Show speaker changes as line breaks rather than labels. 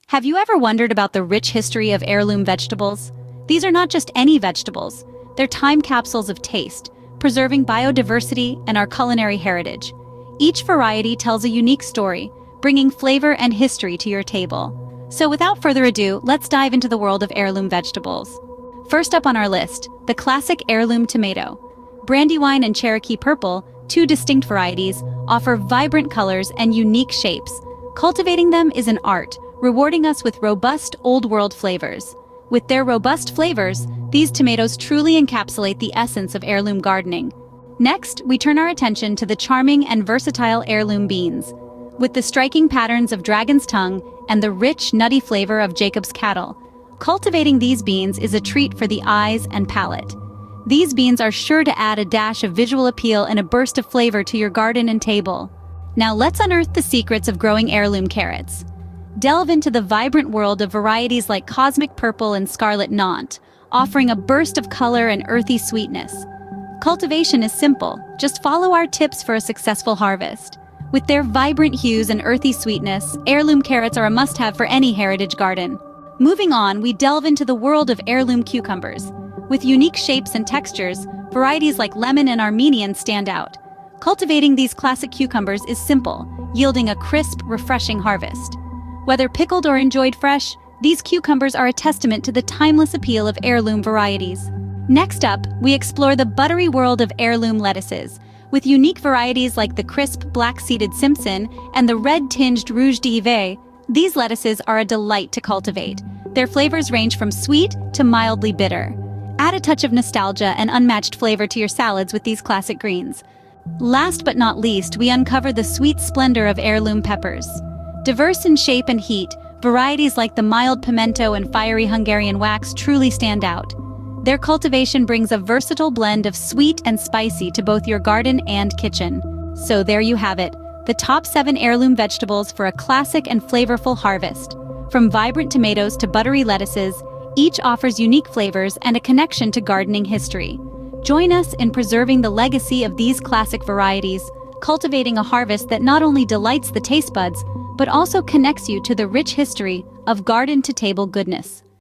Have you ever wondered about the rich history of heirloom vegetables? These are not just any vegetables, they're time capsules of taste, preserving biodiversity and our culinary heritage. Each variety tells a unique story, bringing flavor and history to your table. So without further ado, let's dive into the world of heirloom vegetables. First up on our list, the classic heirloom tomato. Brandywine and Cherokee Purple, two distinct varieties, offer vibrant colors and unique shapes. Cultivating them is an art, rewarding us with robust, old-world flavors. With their robust flavors, these tomatoes truly encapsulate the essence of heirloom gardening. Next, we turn our attention to the charming and versatile heirloom beans. With the striking patterns of dragon's tongue and the rich, nutty flavor of Jacob's cattle, cultivating these beans is a treat for the eyes and palate. These beans are sure to add a dash of visual appeal and a burst of flavor to your garden and table. Now let's unearth the secrets of growing heirloom carrots. Delve into the vibrant world of varieties like Cosmic Purple and Scarlet Nantes, offering a burst of color and earthy sweetness. Cultivation is simple, just follow our tips for a successful harvest. With their vibrant hues and earthy sweetness, heirloom carrots are a must-have for any heritage garden. Moving on, we delve into the world of heirloom cucumbers. With unique shapes and textures, varieties like lemon and Armenian stand out. Cultivating these classic cucumbers is simple, yielding a crisp, refreshing harvest. Whether pickled or enjoyed fresh, these cucumbers are a testament to the timeless appeal of heirloom varieties. Next up, we explore the buttery world of heirloom lettuces. With unique varieties like the crisp black-seeded Simpson and the red-tinged Rouge d'Hiver, these lettuces are a delight to cultivate. Their flavors range from sweet to mildly bitter. Add a touch of nostalgia and unmatched flavor to your salads with these classic greens. Last but not least, we uncover the sweet splendor of heirloom peppers. Diverse in shape and heat, varieties like the mild pimento and fiery Hungarian wax truly stand out. Their cultivation brings a versatile blend of sweet and spicy to both your garden and kitchen. So there you have it, the top 7 heirloom vegetables for a classic and flavorful harvest. From vibrant tomatoes to buttery lettuces, each offers unique flavors and a connection to gardening history. Join us in preserving the legacy of these classic varieties, cultivating a harvest that not only delights the taste buds, but also connects you to the rich history of garden-to-table goodness.